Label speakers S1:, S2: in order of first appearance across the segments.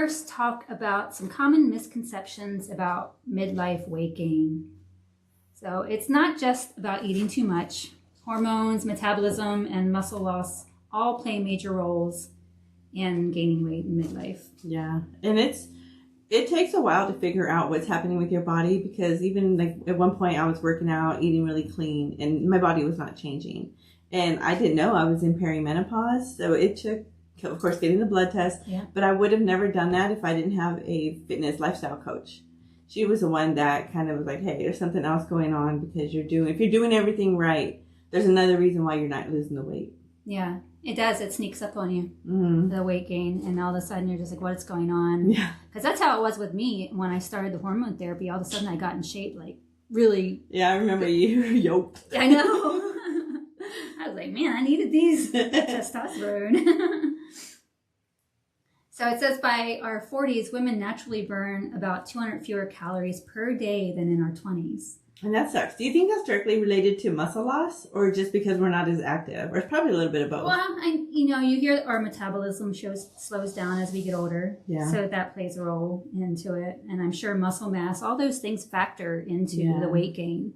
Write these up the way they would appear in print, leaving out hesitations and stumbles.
S1: first talk about some common misconceptions about midlife weight gain. So it's not just about eating too much. Hormones, metabolism, and muscle loss all play major roles in gaining weight in midlife.
S2: Yeah, and it takes a while to figure out what's happening with your body, because even like at one point I was working out, eating really clean, and my body was not changing. And I didn't know I was in perimenopause, so it took, of course, getting the blood test.
S1: Yeah.
S2: But I would have never done that if I didn't have a fitness lifestyle coach. She was the one that kind of was like, hey, there's something else going on, because if you're doing everything right, there's another reason why you're not losing the weight.
S1: Yeah, it does. It sneaks up on you,
S2: Mm-hmm.
S1: the weight gain, and all of a sudden you're just like, what's going on?
S2: Yeah.
S1: Because that's how it was with me when I started the hormone therapy. All of a sudden I got in shape, like really.
S2: Yeah, I remember you yoked.
S1: I know. I was like, man, I needed these testosterone. So it says by our 40s, women naturally burn about 200 fewer calories per day than in our 20s.
S2: And that sucks. Do you think that's directly related to muscle loss, or just because we're not as active? Or it's probably a little bit of both.
S1: Well, you hear our metabolism slows down as we get older.
S2: Yeah.
S1: So that plays a role into it. And I'm sure muscle mass, all those things factor into the weight gain.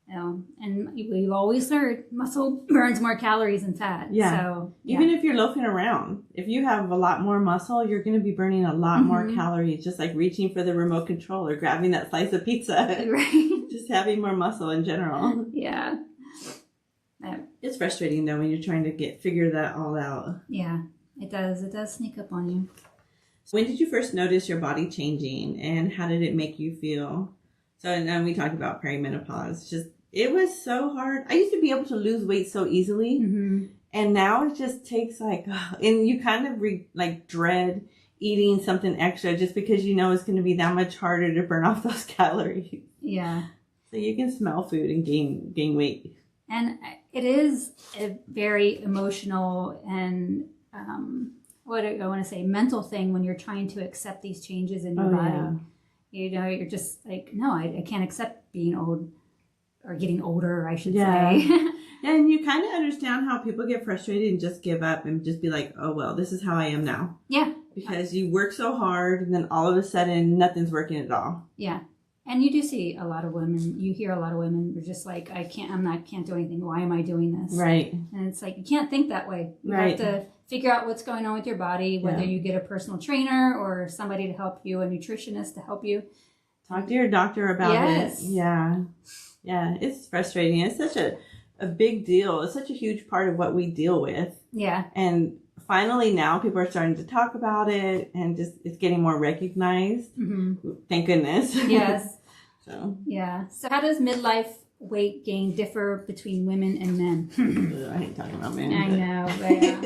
S1: And we've always heard muscle burns more calories than fat.
S2: Yeah.
S1: So,
S2: even if you're loafing around, if you have a lot more muscle, you're going to be burning a lot more calories, just like reaching for the remote control or grabbing that slice of pizza.
S1: Right.
S2: Just having more muscle in general.
S1: Yeah.
S2: It's frustrating though when you're trying to figure that all out.
S1: Yeah, it does. It does sneak up on you.
S2: So when did you first notice your body changing, and how did it make you feel? So, and then we talked about perimenopause. It was so hard. I used to be able to lose weight so easily.
S1: Mm-hmm.
S2: And now it just takes and you kind of dread eating something extra just because you know it's going to be that much harder to burn off those calories.
S1: Yeah.
S2: So you can smell food and gain weight.
S1: And it is a very emotional and, mental thing when you're trying to accept these changes in your body. Yeah. You're just like, no, I can't accept being old. Or getting older, I should say.
S2: And you kind of understand how people get frustrated and just give up and just be like, oh, well, this is how I am now.
S1: Yeah.
S2: Because you work so hard and then all of a sudden nothing's working at all.
S1: Yeah. And you do see a lot of women, you hear a lot of women who are just like, I can't do anything. Why am I doing this?
S2: Right.
S1: And it's like, you can't think that way. You have to figure out what's going on with your body, whether you get a personal trainer or somebody to help you, a nutritionist to help you.
S2: Talk to your doctor about it. Yeah. Yeah, it's frustrating. It's such a big deal. It's such a huge part of what we deal with.
S1: Yeah.
S2: And finally now people are starting to talk about it, and just it's getting more recognized. Mm-hmm. Thank goodness.
S1: Yes.
S2: So
S1: how does midlife weight gain differ between women and men?
S2: I hate talking about men.
S1: I know, but yeah.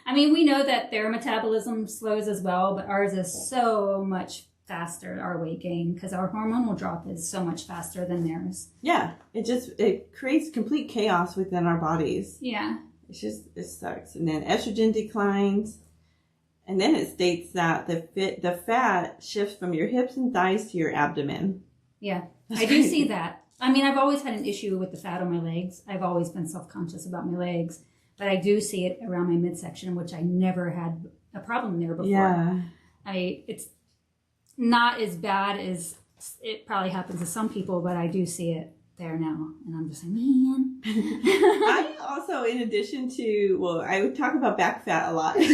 S1: I mean, we know that their metabolism slows as well, but ours is so much faster, our weight gain, because our hormonal drop is so much faster than theirs.
S2: Yeah, it creates complete chaos within our bodies.
S1: Yeah.
S2: It sucks. And then estrogen declines, and then it states that the fat shifts from your hips and thighs to your abdomen.
S1: Yeah, I do see that. I mean, I've always had an issue with the fat on my legs. I've always been self-conscious about my legs, but I do see it around my midsection, which I never had a problem there before. Yeah. It's not as bad as it probably happens to some people, but I do see it there now. And I'm just like, man.
S2: I also, in addition to, I would talk about back fat a lot. But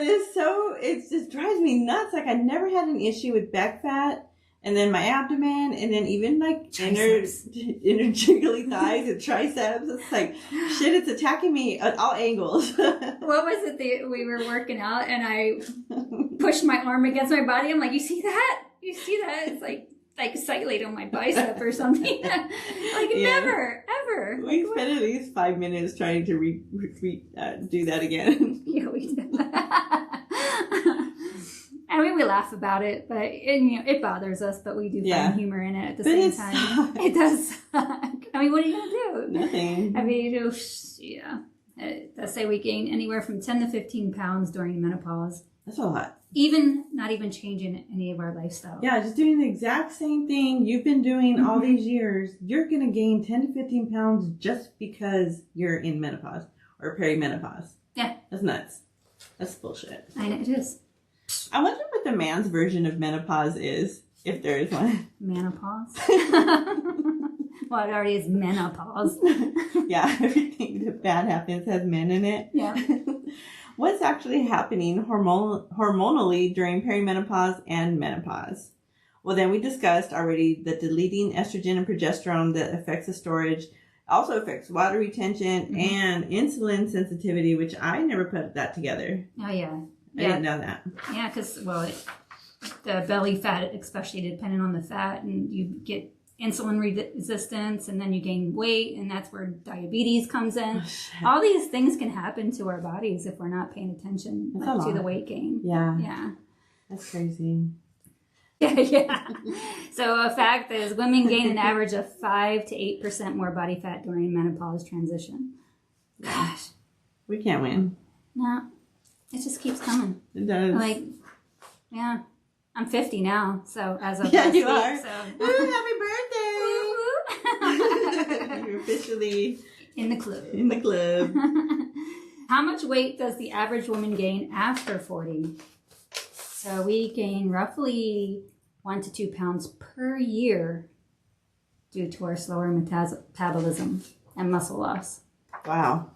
S2: it just drives me nuts. Like, I never had an issue with back fat. And then my abdomen, and then even like inner jiggly thighs and triceps. It's like, shit, it's attacking me at all angles.
S1: What was it? We were working out and I pushed my arm against my body. I'm like, you see that? You see that? It's like cellulite on my bicep or something. Never, ever.
S2: We spent at least 5 minutes trying to do that again.
S1: Yeah, we did. I mean, we laugh about it, but it bothers us, but we do find humor in it at the same time. It does suck. I mean, what are you going to do?
S2: Nothing.
S1: I mean, it does say we gain anywhere from 10 to 15 pounds during menopause.
S2: That's a lot.
S1: Not even changing any of our lifestyle.
S2: Yeah, just doing the exact same thing you've been doing all these years. You're going to gain 10 to 15 pounds just because you're in menopause or perimenopause.
S1: Yeah.
S2: That's nuts. That's bullshit.
S1: I know, it is.
S2: I wonder what the man's version of menopause is, if there is one.
S1: Menopause? Well, it already is menopause.
S2: Yeah, everything that bad happens has men in it.
S1: Yeah.
S2: What's actually happening hormonally during perimenopause and menopause? Well, then we discussed already that deleting estrogen and progesterone that affects the storage also affects water retention and insulin sensitivity, which I never put that together.
S1: Oh, yeah.
S2: I didn't know that.
S1: Yeah, because, well, the belly fat, especially depending on the fat, and you get insulin resistance, and then you gain weight, and that's where diabetes comes in. Oh, all these things can happen to our bodies if we're not paying attention to the weight gain.
S2: Yeah.
S1: Yeah.
S2: That's crazy.
S1: Yeah. So a fact is women gain an average of 5 to 8% more body fat during menopause transition. Gosh.
S2: We can't win.
S1: No. It just keeps coming.
S2: It does.
S1: Like, yeah. I'm 50 now, so as of
S2: yeah,
S1: last
S2: you
S1: week,
S2: are.
S1: So.
S2: Happy birthday! You're officially
S1: in the club.
S2: In the club.
S1: How much weight does the average woman gain after 40? So we gain roughly 1 to 2 pounds per year due to our slower metabolism and muscle loss.
S2: Wow.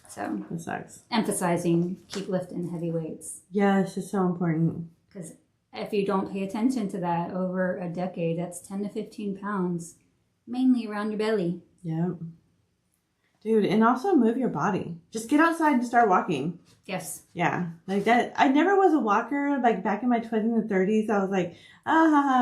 S1: So
S2: that sucks.
S1: Emphasizing keep lifting heavy weights.
S2: Yes, it's so important.
S1: Because if you don't pay attention to that over a decade, that's 10 to 15 pounds, mainly around your belly.
S2: Yep. Dude, and also move your body. Just get outside and start walking.
S1: Yes.
S2: Yeah. Like that. I never was a walker. Like back in my 20s and 30s, I was like,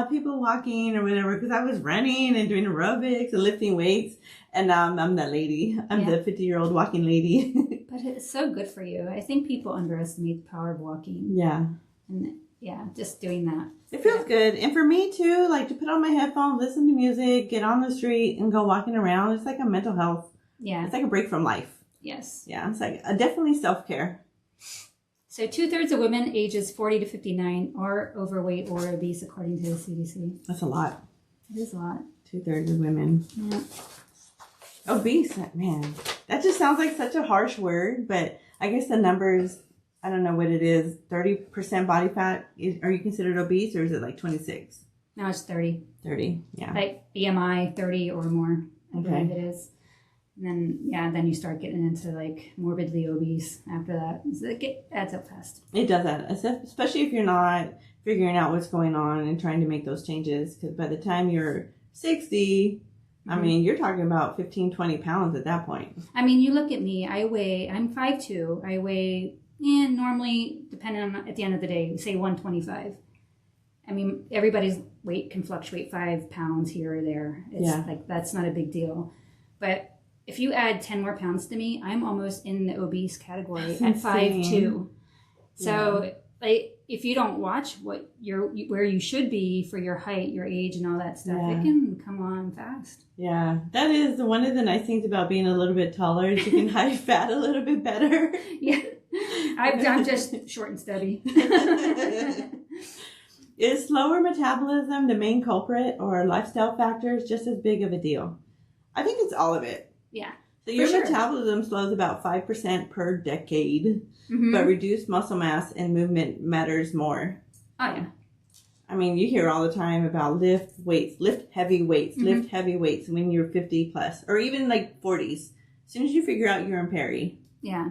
S2: people walking or whatever. Because I was running and doing aerobics and lifting weights. And now I'm that lady. I'm the 50-year-old walking lady.
S1: But it's so good for you. I think people underestimate the power of walking.
S2: Yeah.
S1: And yeah, just doing that.
S2: It feels good. And for me too, like to put on my headphones, listen to music, get on the street and go walking around. It's like a mental health.
S1: Yeah.
S2: It's like a break from life.
S1: Yes.
S2: Yeah. It's like definitely self-care.
S1: So 2/3 of women ages 40 to 59 are overweight or obese, according to the CDC.
S2: That's a lot.
S1: It is a lot.
S2: 2/3 of women.
S1: Yeah.
S2: Obese, man. That just sounds like such a harsh word, but I guess the numbers, I don't know what it is. 30% body fat. Are you considered obese or is it like 26?
S1: No, it's 30.
S2: 30, yeah.
S1: Like BMI 30 or more, I believe it is. And then you start getting into like morbidly obese after that. So it adds up fast.
S2: It does add, especially if you're not figuring out what's going on and trying to make those changes. Because by the time you're 60, I mean, you're talking about 15, 20 pounds at that point.
S1: I mean, you look at me, I'm 5'2". I weigh, normally, depending on, at the end of the day, say 125. I mean, everybody's weight can fluctuate 5 pounds here or there. It's like, that's not a big deal. But if you add 10 more pounds to me, I'm almost in the obese category at 5'2". So, like, if you don't watch where you should be for your height, your age, and all that stuff, it can come on fast.
S2: Yeah, that is one of the nice things about being a little bit taller is you can hide fat a little bit better.
S1: Yeah, I'm just short and stubby.
S2: Is slower metabolism the main culprit, or lifestyle factors just as big of a deal? I think it's all of it.
S1: Yeah.
S2: So your metabolism slows about 5% per decade, but reduced muscle mass and movement matters more.
S1: Oh, yeah.
S2: I mean, you hear all the time about lift heavy weights when you're 50 plus, or even like 40s. As soon as you figure out you're in peri.
S1: Yeah.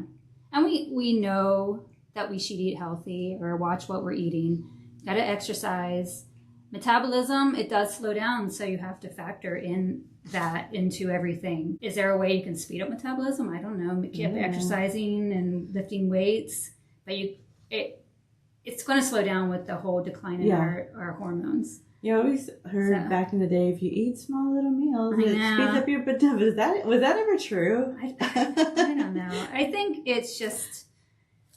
S1: And we know that we should eat healthy or watch what we're eating. Got to exercise. Metabolism, it does slow down, so you have to factor in that into everything. Is there a way you can speed up metabolism? I don't know. Keep exercising and lifting weights, but it's going to slow down with the whole decline in our hormones.
S2: You always heard back in the day, if you eat small little meals, it speeds up your metabolism. Was that ever true?
S1: I don't know. I think it's just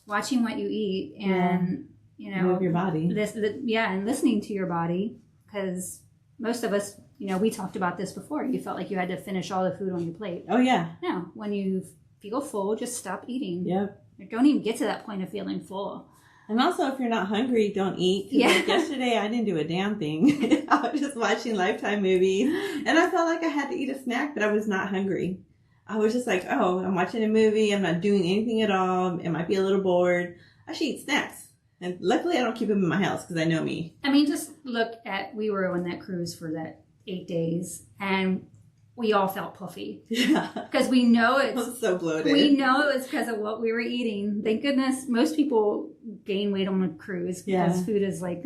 S1: watching what you eat and
S2: move your body.
S1: And listening to your body, because most of us, we talked about this before. You felt like you had to finish all the food on your plate.
S2: Oh, yeah.
S1: No, when you feel full, just stop eating.
S2: Yep.
S1: Don't even get to that point of feeling full.
S2: And also, if you're not hungry, don't eat. Yeah. Like yesterday, I didn't do a damn thing. I was just watching Lifetime movies, and I felt like I had to eat a snack, but I was not hungry. I was just like, I'm watching a movie. I'm not doing anything at all. I might be a little bored. I should eat snacks. And luckily I don't keep them in my house because I know me.
S1: I mean, just look at, we were on that cruise for that 8 days and we all felt puffy.
S2: Yeah.
S1: Because we know
S2: I was so bloated.
S1: we know it was because of what we were eating. Thank goodness most people gain weight on a cruise because food is like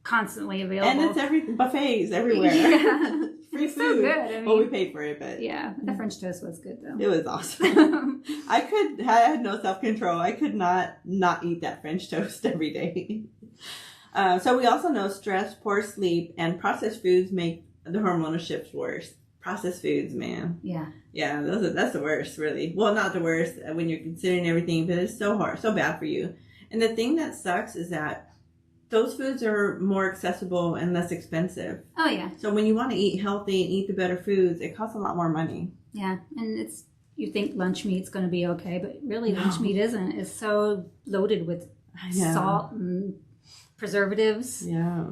S1: constantly available.
S2: And it's buffets everywhere.
S1: Yeah.
S2: Free
S1: It's
S2: food.
S1: so good. I mean,
S2: Well, we paid for it, but
S1: yeah, the French toast was good though.
S2: it was awesome. I had no self-control. I could not eat that French toast every day. So we also know stress, poor sleep, and processed foods make the hormonal shifts worse. Processed foods, man.
S1: Yeah.
S2: Yeah, that's the worst, really. Well, not the worst when you're considering everything, but it's so hard, so bad for you. And the thing that sucks is that those foods are more accessible and less expensive.
S1: Oh, yeah.
S2: So when you want to eat healthy and eat the better foods, it costs a lot more money.
S1: Yeah. And you think lunch meat's going to be okay, but really lunch meat isn't. It's so loaded with salt and preservatives.
S2: Yeah.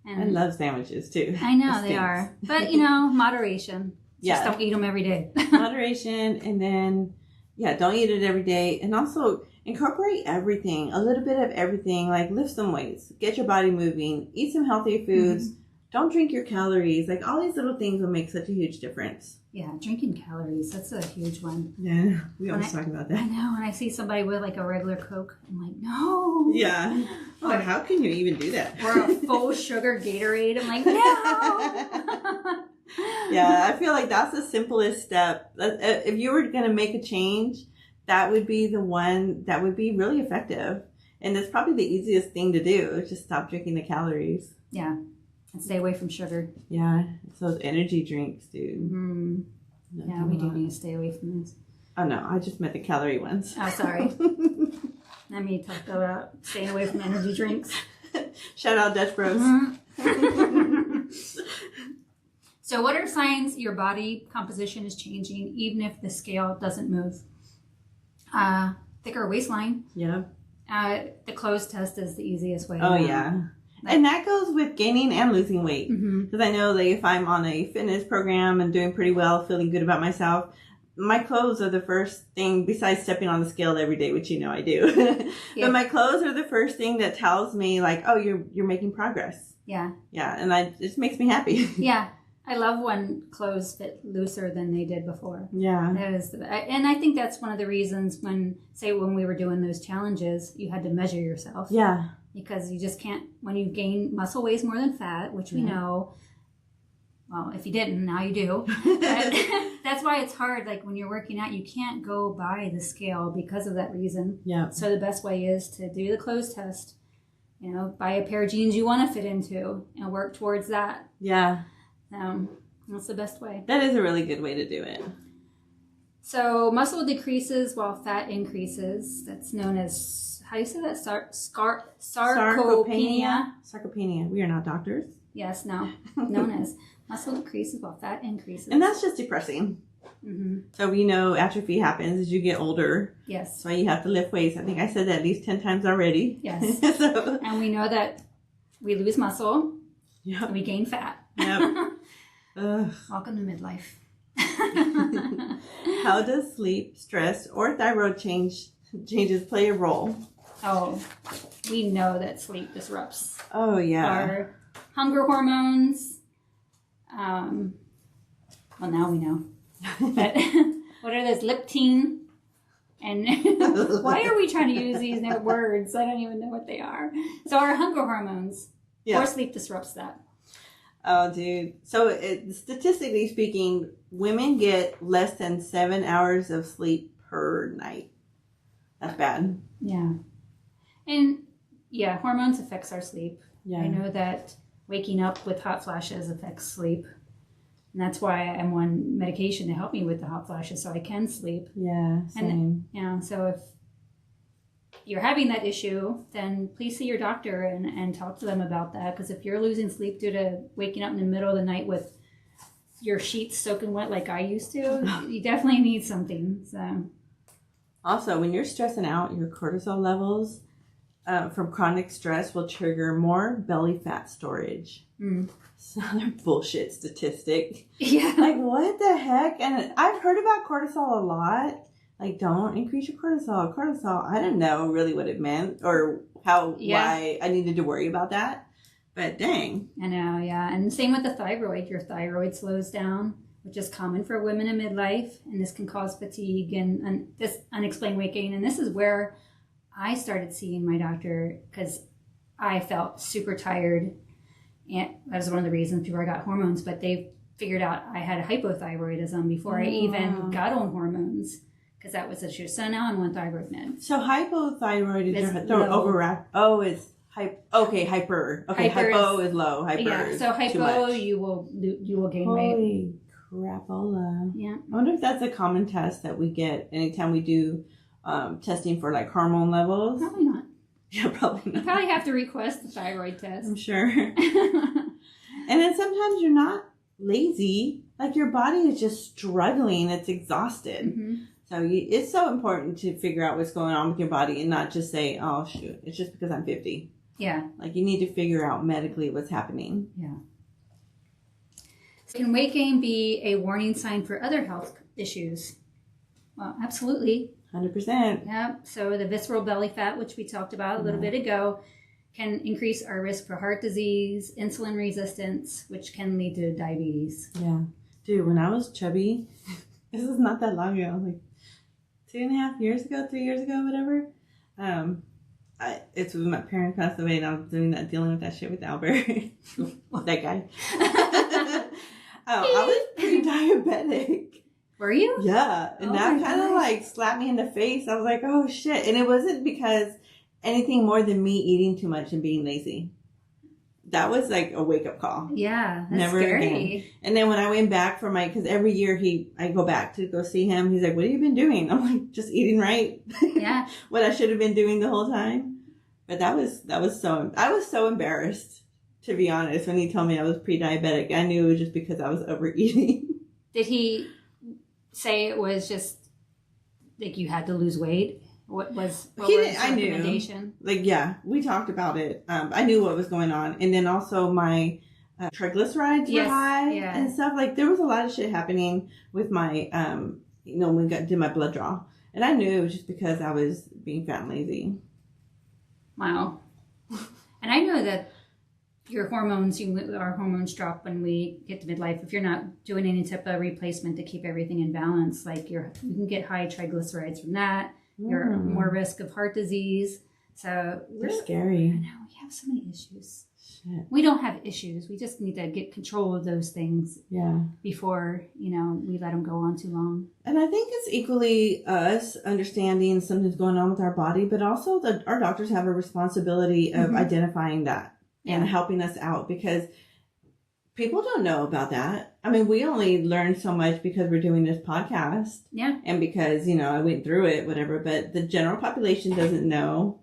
S2: And I love sandwiches too.
S1: I know they are. But, moderation. Just don't eat them every day.
S2: Moderation. And then, don't eat it every day. And also incorporate everything, a little bit of everything, like lift some weights, get your body moving, eat some healthy foods, don't drink your calories. Like all these little things will make such a huge difference.
S1: Yeah, drinking calories, that's a huge one.
S2: Yeah, we always talk about that.
S1: I know, when I see somebody with like a regular Coke, I'm like, no.
S2: Yeah. Like, how can you even do that?
S1: Or a full sugar Gatorade. I'm like, no.
S2: Yeah, I feel like that's the simplest step. If you were going to make a change, that would be the one that would be really effective. And it's probably the easiest thing to do, is just stop drinking the calories.
S1: Yeah. And stay away from sugar.
S2: Yeah. It's those energy drinks, dude.
S1: Mm-hmm. Yeah, we do need to stay away from those.
S2: Oh, no. I just meant the calorie ones.
S1: Oh, sorry. Let me talk about staying away from energy drinks.
S2: Shout out Dutch Bros.
S1: Mm-hmm. So what are signs your body composition is changing, even if the scale doesn't move? Thicker waistline.
S2: Yeah.
S1: The clothes test is the easiest way.
S2: Oh, yeah. And that goes with gaining and losing weight. Because I know that if I'm on a fitness program and doing pretty well, feeling good about myself, my clothes are the first thing, besides stepping on the scale every day, which I do. But my clothes are the first thing that tells me, like, oh, you're making progress. Yeah. Yeah, and it just makes me happy.
S1: Yeah. I love when clothes fit looser than they did before.
S2: Yeah.
S1: That is, and I think that's one of the reasons when we were doing those challenges, you had to measure yourself.
S2: Yeah.
S1: Because you just can't, when you gain, muscle weighs more than fat, which we know. Well, if you didn't, now you do. That's why it's hard. Like when you're working out, you can't go by the scale because of that reason. Yeah. So the best way is to do the clothes test. Buy a pair of jeans you want to fit into and work towards that. Yeah. That's the best way.
S2: That is a really good way to do it.
S1: So muscle decreases while fat increases. That's known as, how do you say that? Sarcopenia.
S2: Sarcopenia. We are not doctors.
S1: Yes, no. Known as muscle decreases while fat increases.
S2: And that's just depressing. Mm-hmm. So we know atrophy happens as you get older. Yes. That's why you have to lift weights. I think I said that at least 10 times already.
S1: Yes. And we know that we lose muscle. Yep. And we gain fat. Yep. Welcome to midlife.
S2: How does sleep, stress, or thyroid changes play a role?
S1: Oh, we know that sleep disrupts.
S2: Oh, yeah.
S1: Our hunger hormones. Well, now we know. But what are those? Leptin. And why are we trying to use these words? I don't even know what they are. So our hunger hormones. Yeah. Or sleep disrupts that.
S2: Oh, dude. So statistically speaking, women get less than 7 hours of sleep per night. That's bad.
S1: Yeah. And hormones affects our sleep. Yeah. I know that waking up with hot flashes affects sleep. And that's why I'm on medication to help me with the hot flashes so I can sleep.
S2: Yeah, same.
S1: And, so if you're having that issue, then please see your doctor and talk to them about that. Because if you're losing sleep due to waking up in the middle of the night with your sheets soaking wet like I used to, you definitely need something. So,
S2: also, when you're stressing out, your cortisol levels from chronic stress will trigger more belly fat storage. It's another bullshit statistic. Yeah. Like, what the heck? And I've heard about cortisol a lot. Like, don't increase your cortisol. I didn't know really what it meant or why I needed to worry about that. But dang.
S1: I know, yeah. And same with the thyroid. Your thyroid slows down, which is common for women in midlife. And this can cause fatigue and this unexplained weight gain. And this is where I started seeing my doctor because I felt super tired. And that was one of the reasons before I got hormones. But they figured out I had hypothyroidism before I even got on hormones. Because that was the issue. So now I'm on thyroid meds. So
S2: hypothyroid is overactive. Oh, it's hyper. Okay, hypo is low. Hyper.
S1: Yeah. So hypo, you will gain weight.
S2: Holy crapola. Yeah. I wonder if that's a common test that we get anytime we do testing for like hormone levels.
S1: Probably not.
S2: Yeah, probably not.
S1: You probably have to request the thyroid test.
S2: I'm sure. And then sometimes you're not lazy. Like your body is just struggling. It's exhausted. Mm-hmm. So it's so important to figure out what's going on with your body and not just say, oh, shoot, it's just because I'm 50.
S1: Yeah.
S2: Like you need to figure out medically what's happening.
S1: Yeah. So can weight gain be a warning sign for other health issues? Well, absolutely.
S2: 100%.
S1: Yeah. So the visceral belly fat, which we talked about a little bit ago, can increase our risk for heart disease, insulin resistance, which can lead to diabetes.
S2: Yeah. Dude, when I was chubby, this is not that long ago, like 2.5 years ago, 3 years ago, whatever. It's when my parents passed away and I was dealing with that shit with Albert. That guy. I was pre-diabetic.
S1: Were you?
S2: Yeah. And that kind of like slapped me in the face. I was like, oh shit. And it wasn't because anything more than me eating too much and being lazy. That was like a wake up call.
S1: Yeah. That's
S2: Never
S1: scary.
S2: Again. And then when I went back for because every year I go back to go see him. He's like, what have you been doing? I'm like, just eating right.
S1: Yeah.
S2: What I should have been doing the whole time. But I was so embarrassed, to be honest, when he told me I was pre-diabetic. I knew it was just because I was overeating.
S1: Did he say it was just like you had to lose weight? What was his recommendation?
S2: Like, yeah, we talked about it. I knew what was going on. And then also my triglycerides were high and stuff. Like, there was a lot of shit happening with my, when I did my blood draw. And I knew it was just because I was being fat and lazy.
S1: Wow. And I know that your hormones, our hormones drop when we get to midlife. If you're not doing any type of replacement to keep everything in balance, like you can get high triglycerides from that. You're more risk of heart disease. So
S2: they're scary.
S1: I know, we have so many issues. Shit. We don't have issues. We just need to get control of those things before, we let them go on too long.
S2: And I think it's equally us understanding something's going on with our body, but also our doctors have a responsibility of identifying that and helping us out because people don't know about that. I mean, we only learn so much because we're doing this podcast.
S1: Yeah.
S2: And because, I went through it, whatever, but the general population doesn't know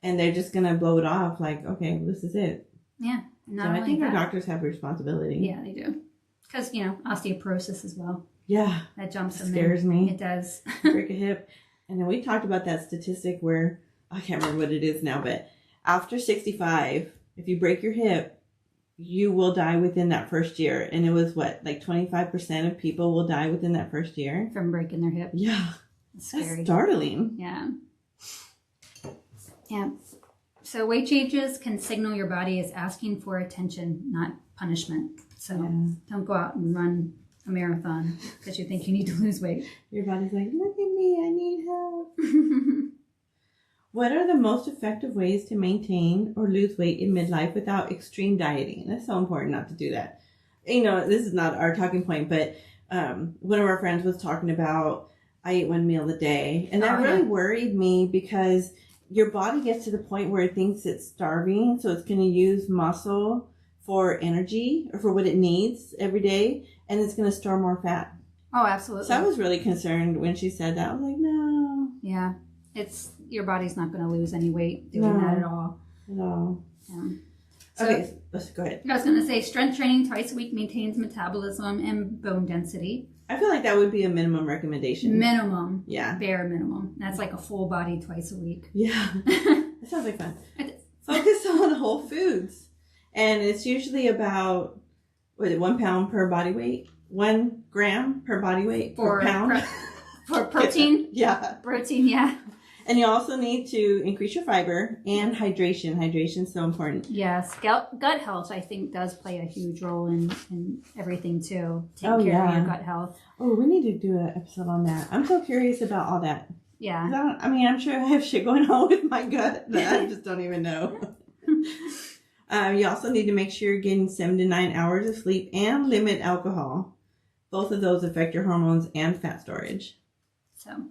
S2: and they're just going to blow it off like, okay, this is it.
S1: Yeah.
S2: So I think our doctors have a responsibility.
S1: Yeah, they do. Because, osteoporosis as well.
S2: Yeah.
S1: That jumps in
S2: scares
S1: there.
S2: me.
S1: It does.
S2: Break a hip. And then we talked about that statistic where, I can't remember what it is now, but after 65, if you break your hip, you will die within that first year. And it was like 25% of people will die within that first year.
S1: From breaking their hip.
S2: Yeah.
S1: That's scary.
S2: That's startling.
S1: Yeah. Yeah. So weight changes can signal your body is asking for attention, not punishment. So don't go out and run a marathon because you think you need to lose weight.
S2: Your body's like, look at me, I need help. What are the most effective ways to maintain or lose weight in midlife without extreme dieting? That's so important not to do that. This is not our talking point, but one of our friends was talking about I eat one meal a day. And that really worried me because your body gets to the point where it thinks it's starving. So it's going to use muscle for energy or for what it needs every day. And it's going to store more fat.
S1: Oh, absolutely.
S2: So I was really concerned when she said that. I was like, no.
S1: Yeah. Your body's not going to lose any weight doing that at all.
S2: No.
S1: Yeah.
S2: So, okay, let's go ahead.
S1: I was going to say strength training twice a week maintains metabolism and bone density.
S2: I feel like that would be a minimum recommendation.
S1: Minimum.
S2: Yeah.
S1: Bare minimum. That's like a full body twice a week.
S2: Yeah. That sounds like fun. Focus on whole foods. And it's usually about, 1 pound per body weight? 1 gram per body weight per pound?
S1: For protein?
S2: Yeah.
S1: Protein, yeah.
S2: And you also need to increase your fiber and hydration. Hydration is so important.
S1: Yes. Gut health, I think, does play a huge role in everything, too. Taking care of your gut health.
S2: Oh, we need to do an episode on that. I'm so curious about all that.
S1: Yeah.
S2: I'm sure I have shit going on with my gut that I just don't even know. You also need to make sure you're getting 7 to 9 hours of sleep and limit alcohol. Both of those affect your hormones and fat storage.
S1: So,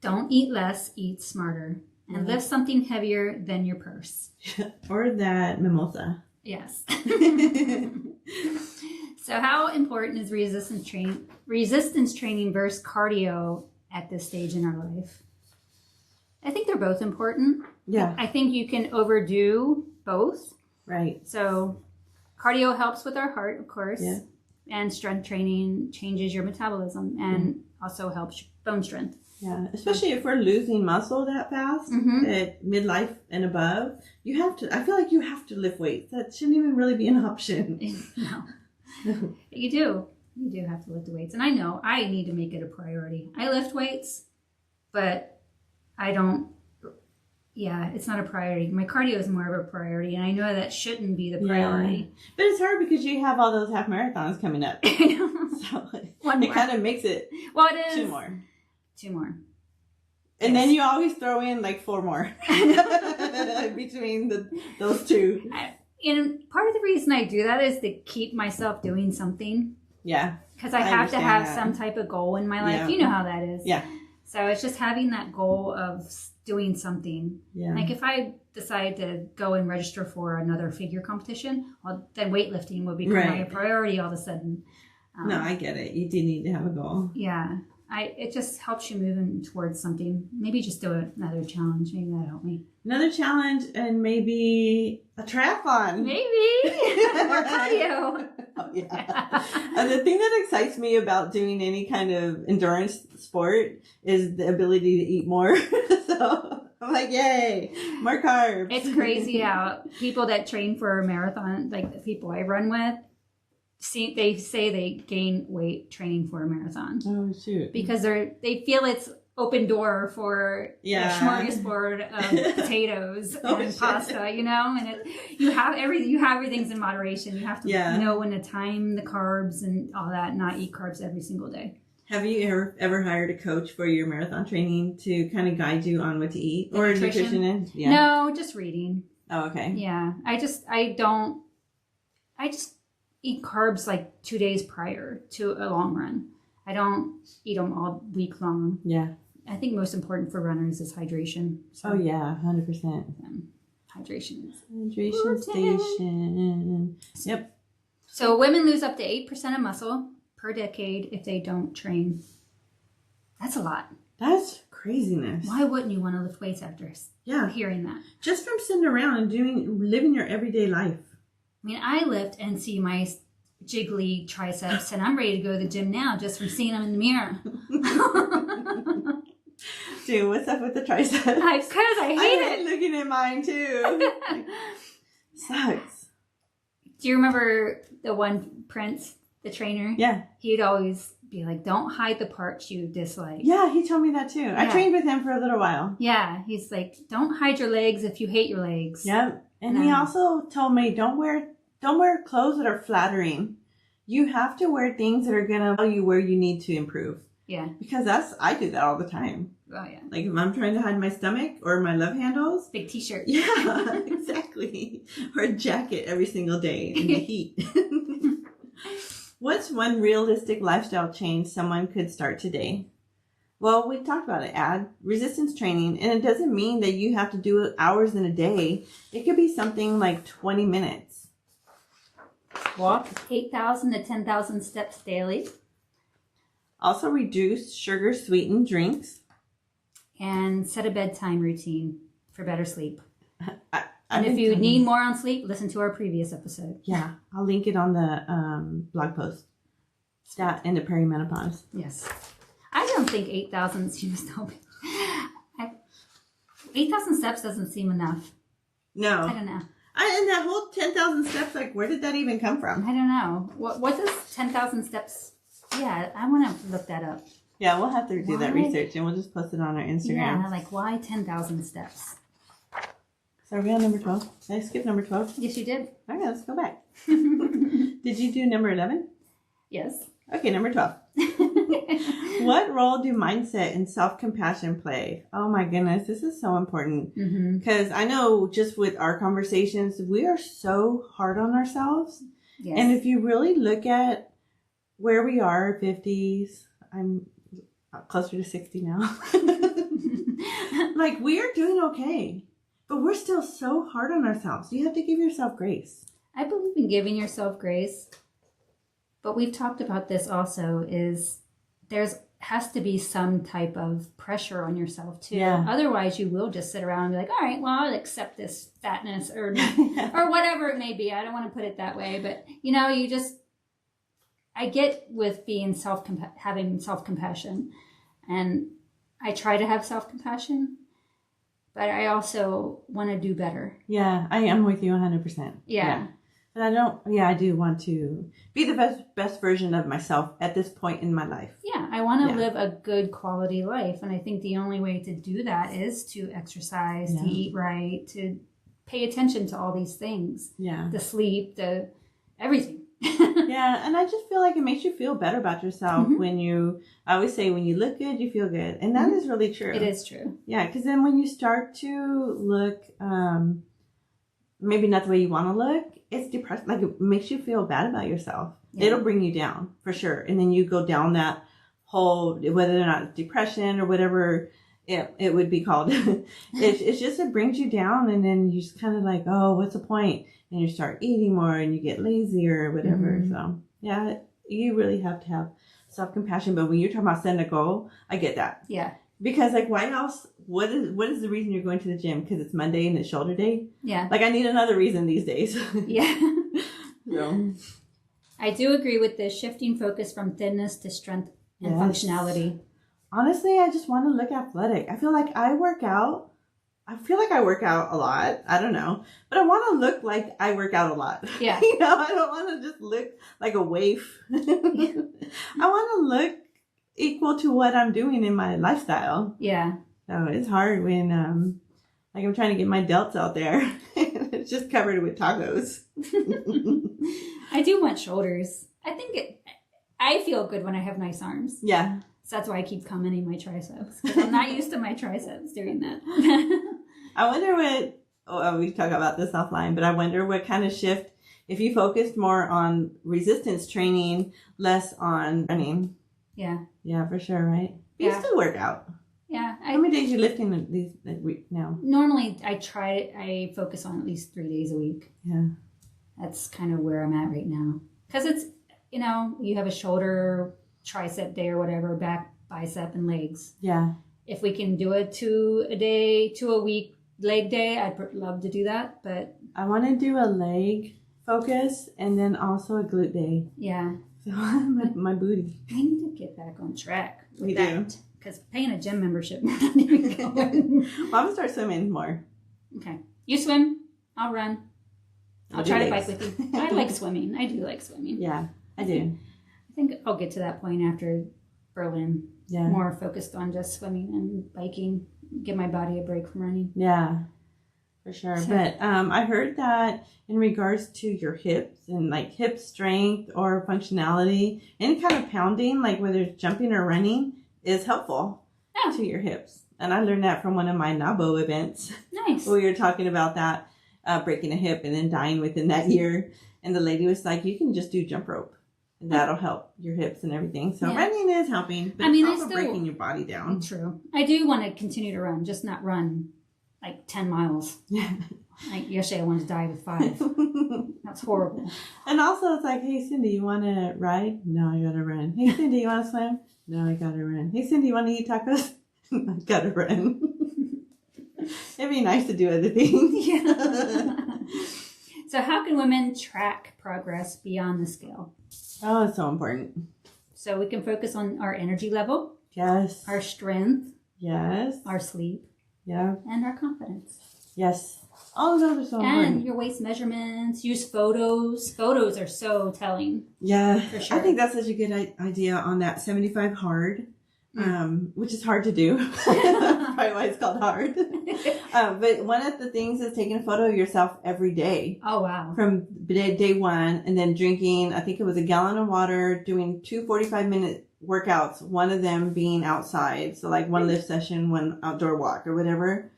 S1: don't eat less, eat smarter. And lift something heavier than your purse.
S2: Or that mimosa.
S1: Yes. So how important is resistance training versus cardio at this stage in our life? I think they're both important.
S2: Yeah.
S1: I think you can overdo both.
S2: Right.
S1: So cardio helps with our heart, of course.
S2: Yeah.
S1: And strength training changes your metabolism and also helps bone strength.
S2: Yeah, especially if we're losing muscle that fast at midlife and above, I feel like you have to lift weights. That shouldn't even really be an option.
S1: No. You do have to lift the weights. And I know I need to make it a priority. I lift weights, but I don't, it's not a priority. My cardio is more of a priority, and I know that shouldn't be the priority.
S2: Yeah. But it's hard because you have all those half marathons coming up.
S1: I know.
S2: So it kind of makes it
S1: it is
S2: 2 more.
S1: Yes.
S2: And then you always throw in like 4 more between those two.
S1: And part of the reason I do that is to keep myself doing something.
S2: Yeah.
S1: Because I have to have some type of goal in my life.
S2: Yeah.
S1: You know how that is.
S2: Yeah.
S1: So it's just having that goal of doing something.
S2: Yeah.
S1: Like if I decide to go and register for another figure competition, well, then weightlifting would become my priority all of a sudden.
S2: No, I get it. You do need to have a goal.
S1: Yeah. It just helps you moving towards something. Maybe just do another challenge. Maybe that'll help me.
S2: Another challenge and maybe a triathlon.
S1: Maybe. Or cardio.
S2: Oh, yeah. And the thing that excites me about doing any kind of endurance sport is the ability to eat more. So I'm like, yay, more carbs.
S1: It's crazy how people that train for a marathon, like the people I run with, they say they gain weight training for a marathon.
S2: Oh, shoot.
S1: Because they feel it's open door for a smorgasbord of potatoes and pasta, and you have everything's in moderation. You have to know when to time the carbs and all that, not eat carbs every single day.
S2: Have you ever hired a coach for your marathon training to kind of guide you on what to eat or a nutritionist? Yeah.
S1: No, just reading.
S2: Oh, okay.
S1: Yeah. I just eat carbs like 2 days prior to a long run. I don't eat them all week long.
S2: Yeah.
S1: I think most important for runners is hydration. So,
S2: 100%.
S1: Hydration is
S2: hydration station. Yep.
S1: So women lose up to 8% of muscle per decade if they don't train. That's a lot.
S2: That's craziness.
S1: Why wouldn't you want to lift weights after hearing that?
S2: Just from sitting around and living your everyday life.
S1: I mean, I lift and see my jiggly triceps, and I'm ready to go to the gym now just from seeing them in the mirror.
S2: Dude, what's up with the triceps?
S1: Because I hate it.
S2: Looking at mine too. Sucks.
S1: Do you remember the one Prince, the trainer?
S2: Yeah.
S1: He'd always be like, don't hide the parts you dislike.
S2: Yeah, he told me that too. I trained with him for a little while.
S1: Yeah, he's like, don't hide your legs if you hate your legs.
S2: Yep. And he also told me, don't wear clothes that are flattering. You have to wear things that are going to tell you where you need to improve.
S1: Yeah.
S2: Because I do that all the time.
S1: Oh, yeah.
S2: Like if I'm trying to hide my stomach or my love handles.
S1: Big t-shirt.
S2: Yeah, exactly. Or a jacket every single day in the heat. What's one realistic lifestyle change someone could start today? Well, we talked about it, add resistance training. And it doesn't mean that you have to do it hours in a day. It could be something like 20 minutes.
S1: Walk 8,000 to 10,000 steps daily.
S2: Also reduce sugar-sweetened drinks.
S1: And set a bedtime routine for better sleep.
S2: And
S1: if you need more on sleep, listen to our previous episode.
S2: Yeah, I'll link it on the blog post. Stat into Perimenopause.
S1: Yes. I don't think 8,000 seems to be. 8,000 steps doesn't seem enough.
S2: No.
S1: I don't know.
S2: And that whole 10,000 steps, like, where did that even come from?
S1: I don't know. What does 10,000 steps... Yeah, I want to look that up.
S2: Yeah, we'll have to do that research, and we'll just post it on our Instagram.
S1: Yeah, like why 10,000 steps?
S2: So are we on number 12? Did I skip number 12?
S1: Yes, you did.
S2: Okay, let's go back. Did you do number 11?
S1: Yes.
S2: Okay, number 12. What role do mindset and self-compassion play? Oh my goodness, this is so important. Because I know just with our conversations, we are so hard on ourselves. Yes. And if you really look at where we are, 50s, I'm closer to 60 now. Like, we are doing okay. But we're still so hard on ourselves. You have to give yourself grace.
S1: I believe in giving yourself grace. But we've talked about this also, is has to be some type of pressure on yourself too. Yeah. Otherwise you will just sit around and be like, all right, well, I'll accept this fatness or or whatever it may be. I don't want to put it that way, but I get with being having self-compassion, and I try to have self-compassion, but I also want to do better.
S2: Yeah, I am with you 100%. Yeah. But I do want to be the best version of myself at this point in my life.
S1: Yeah, I want to live a good quality life. And I think the only way to do that is to exercise, to eat right, to pay attention to all these things. Yeah. The sleep, the everything.
S2: Yeah, and I just feel like it makes you feel better about yourself I always say when you look good, you feel good. And that is really true.
S1: It is true.
S2: Yeah, because then when you start to look, maybe not the way you want to look, it's depressing. Like, it makes you feel bad about yourself. Yeah. It'll bring you down for sure. And then you go down that whole, whether or not it's depression or whatever it would be called. It's just, it brings you down, and then you just kind of like, oh, what's the point? And you start eating more and you get lazy or whatever. So yeah, you really have to have self-compassion. But when you're talking about setting a goal, I get that. Yeah. Because like, why else? What is the reason you're going to the gym? Because it's Monday and it's shoulder day? Yeah. Like, I need another reason these days. Yeah. So.
S1: I do agree with this, shifting focus from thinness to strength and functionality.
S2: Honestly, I just want to look athletic. I feel like I work out a lot. I don't know. But I want to look like I work out a lot. Yeah. I don't want to just look like a waif. I want to look equal to what I'm doing in my lifestyle. Yeah. So it's hard when I'm trying to get my delts out there. It's just covered with tacos.
S1: I do want shoulders. I feel good when I have nice arms. Yeah. So that's why I keep commenting my triceps. Because I'm not used to my triceps doing that.
S2: I wonder we talk about this offline, but I wonder what kind of shift, if you focused more on resistance training, less on running. Yeah. Yeah, for sure, right? But you still work out. Yeah. How many days are you lifting these week now?
S1: Normally, I focus on at least 3 days a week. Yeah. That's kind of where I'm at right now. Because it's, you have a shoulder, tricep day or whatever, back, bicep, and legs. Yeah. If we can do a 2 a week leg day, I'd love to do that. But
S2: I want to do a leg focus and then also a glute day. Yeah. So my booty.
S1: I need to get back on track with that. Because paying a gym membership, we're not even going.
S2: Well, I'm going to start swimming more.
S1: Okay. You swim. I'll run. I'll try to bike with you. I like swimming. I do like swimming.
S2: Yeah, I do.
S1: I think I'll get to that point after Berlin. Yeah. More focused on just swimming and biking. Give my body a break from running.
S2: Yeah, for sure. So, but I heard that in regards to your hips and like hip strength or functionality, any kind of pounding, like whether it's jumping or running, is helpful to your hips. And I learned that from one of my NABO events. Nice. We were talking about that, breaking a hip and then dying within that year. And the lady was like, you can just do jump rope. And that'll help your hips and everything. So running is helping, but it's also breaking your body down.
S1: True. I do want to continue to run, just not run like 10 miles. Yeah. Like yesterday I wanted to die with 5. That's horrible.
S2: And also it's like, hey, Cindy, you want to ride? No, I got to run. Hey, Cindy, you want to swim? No, I got to run. Hey, Cindy, you want to eat tacos? I got to run. It'd be nice to do other things. Yeah.
S1: So how can women track progress beyond the scale?
S2: Oh, it's so important.
S1: So we can focus on our energy level.
S2: Yes.
S1: Our strength.
S2: Yes.
S1: Our sleep.
S2: Yeah.
S1: And our confidence.
S2: Yes. All of those are so important.
S1: And your waist measurements. Use photos. Photos are so telling.
S2: Yeah. For sure. I think that's such a good idea on that 75 hard. which is hard to do. Probably why it's called hard. But one of the things is taking a photo of yourself every day.
S1: Oh, wow.
S2: From day one, and then drinking, I think it was a gallon of water, doing 2 45-minute workouts, one of them being outside. So like one lift session, one outdoor walk or whatever.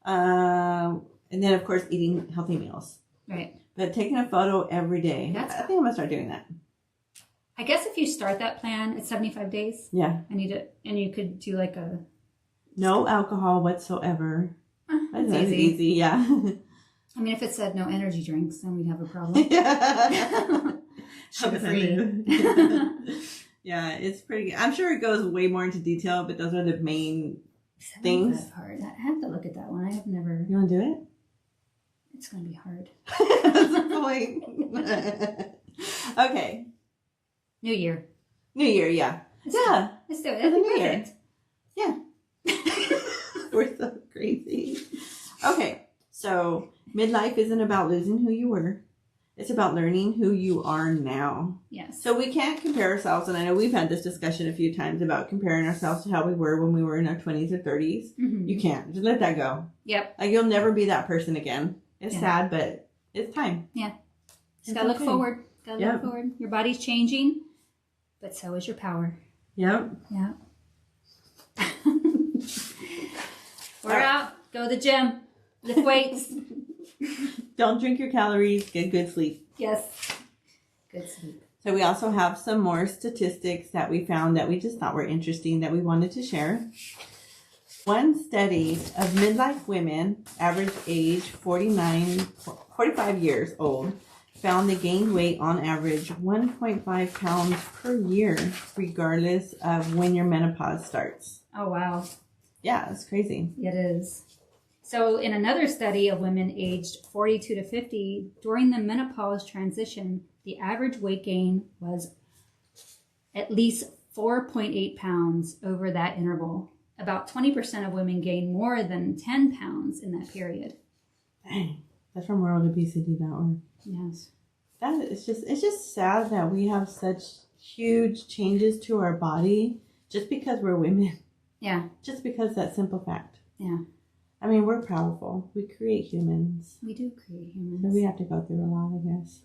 S2: And then, of course, eating healthy meals.
S1: Right.
S2: But taking a photo every day. I think I'm going to start doing that.
S1: I guess if you start that plan, it's 75 days.
S2: Yeah.
S1: And you could do like a...
S2: No alcohol whatsoever.
S1: That's
S2: easy. Yeah.
S1: I mean, if it said no energy drinks, then we'd have a problem. Sugar-free.
S2: Yeah, it's pretty good. I'm sure it goes way more into detail, but those are the main things.
S1: That's hard. I have to look at that one. I have never...
S2: You want to do it?
S1: It's going to be hard.
S2: That's the point. Okay.
S1: New Year,
S2: yeah.
S1: Let's do it. That'd be perfect.
S2: Yeah. We're so crazy. Okay, so midlife isn't about losing who you were. It's about learning who you are now.
S1: Yes.
S2: So we can't compare ourselves, and I know we've had this discussion a few times about comparing ourselves to how we were when we were in our 20s or 30s. Mm-hmm. You can't. Just let that go.
S1: Yep.
S2: Like, you'll never be that person again. It's sad, but it's time.
S1: Yeah. Just gotta look forward. Look forward. Your body's changing, but so is your power.
S2: Yep.
S1: Yeah. We're out. Go to the gym. Lift weights.
S2: Don't drink your calories. Get good sleep.
S1: Yes. Good sleep.
S2: So we also have some more statistics that we found that we just thought were interesting that we wanted to share. One study of midlife women, average age 45 years old, found they gained weight on average 1.5 pounds per year, regardless of when your menopause starts.
S1: Oh, wow.
S2: Yeah, it's crazy.
S1: It is. So in another study of women aged 42 to 50, during the menopause transition, the average weight gain was at least 4.8 pounds over that interval. About 20% of women gained more than 10 pounds in that period.
S2: Dang. That's from world obesity, that one.
S1: Yes.
S2: It's just sad that we have such huge changes to our body just because we're women.
S1: Yeah.
S2: Just because that simple fact.
S1: Yeah.
S2: I mean, we're powerful. We create humans.
S1: We do create humans.
S2: So we have to go through a lot, I guess.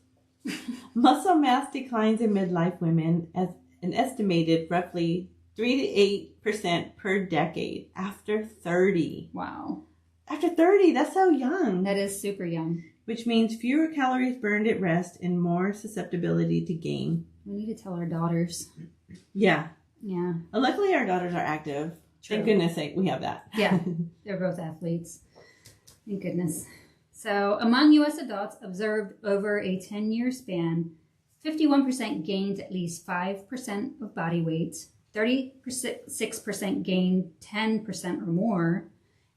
S2: Muscle mass declines in midlife women as an estimated roughly 3 to 8% per decade after 30.
S1: Wow.
S2: After 30, that's so young.
S1: That is super young.
S2: Which means fewer calories burned at rest and more susceptibility to gain.
S1: We need to tell our daughters.
S2: Yeah.
S1: Yeah.
S2: Well, luckily, our daughters are active. True. Thank goodness sake, we have that.
S1: Yeah. They're both athletes. Thank goodness. So, among U.S. adults observed over a 10-year span, 51% gained at least 5% of body weight, 36% gained 10% or more,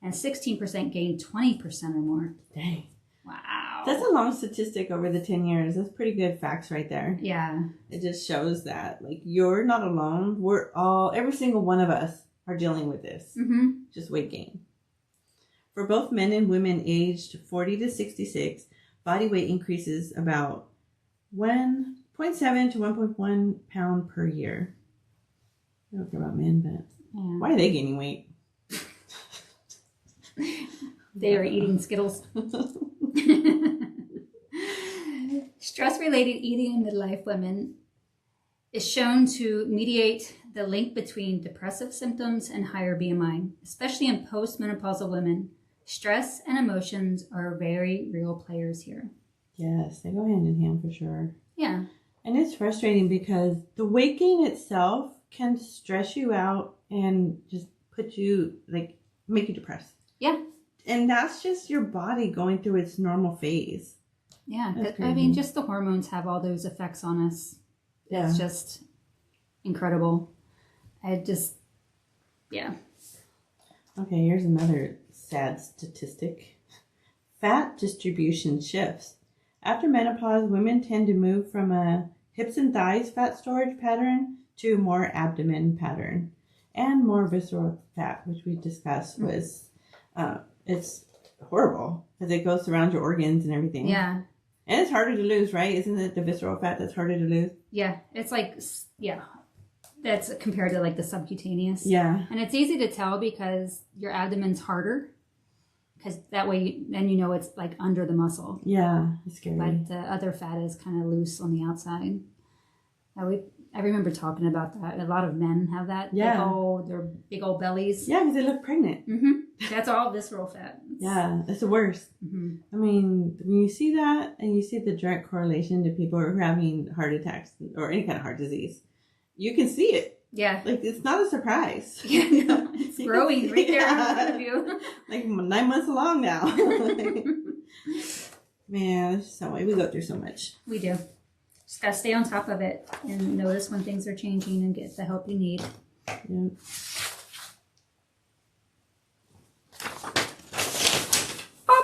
S1: and 16% gained 20% or more.
S2: Dang.
S1: Wow.
S2: That's a long statistic over the 10 years. That's pretty good facts right there.
S1: Yeah.
S2: It just shows that, like, you're not alone. Every single one of us are dealing with this.
S1: Mm-hmm.
S2: Just weight gain. For both men and women aged 40 to 66, body weight increases about 1.7 to 1.1 pound per year. I don't care about men, but why are they gaining weight?
S1: They are eating Skittles. Stress-related eating in midlife women is shown to mediate the link between depressive symptoms and higher BMI, especially in postmenopausal women. Stress and emotions are very real players here.
S2: Yes, they go hand in hand for sure.
S1: Yeah.
S2: And it's frustrating because the weight gain itself can stress you out and just put you, like, make you depressed.
S1: Yeah.
S2: And that's just your body going through its normal phase.
S1: Yeah. I mean, just the hormones have all those effects on us. Yeah. It's just incredible. Yeah. Okay,
S2: here's another sad statistic. Fat distribution shifts. After menopause, women tend to move from a hips and thighs fat storage pattern to more abdomen pattern. And more visceral fat, which we discussed was, it's horrible because it goes around your organs and everything.
S1: Yeah.
S2: And it's harder to lose, right? Isn't it the visceral fat that's harder to lose?
S1: Yeah. It's like, yeah. That's compared to like the subcutaneous.
S2: Yeah.
S1: And it's easy to tell because your abdomen's harder. Because that way, then you know it's like under the muscle.
S2: Yeah, it's scary.
S1: But the other fat is kind of loose on the outside. I remember talking about that. A lot of men have that.
S2: Yeah.
S1: Their big old bellies.
S2: Yeah, because they look pregnant.
S1: Mm-hmm. That's all visceral fat.
S2: Yeah, it's the worst.
S1: Mm-hmm.
S2: I mean, when you see that and you see the direct correlation to people who are having heart attacks or any kind of heart disease, you can see it.
S1: Yeah.
S2: Like, it's not a surprise.
S1: Yeah, no, it's growing right there in front of you.
S2: Like 9 months along now. Man, it's so we go through so much.
S1: We do. Just got to stay on top of it and notice when things are changing and get the help you need.
S2: Yeah.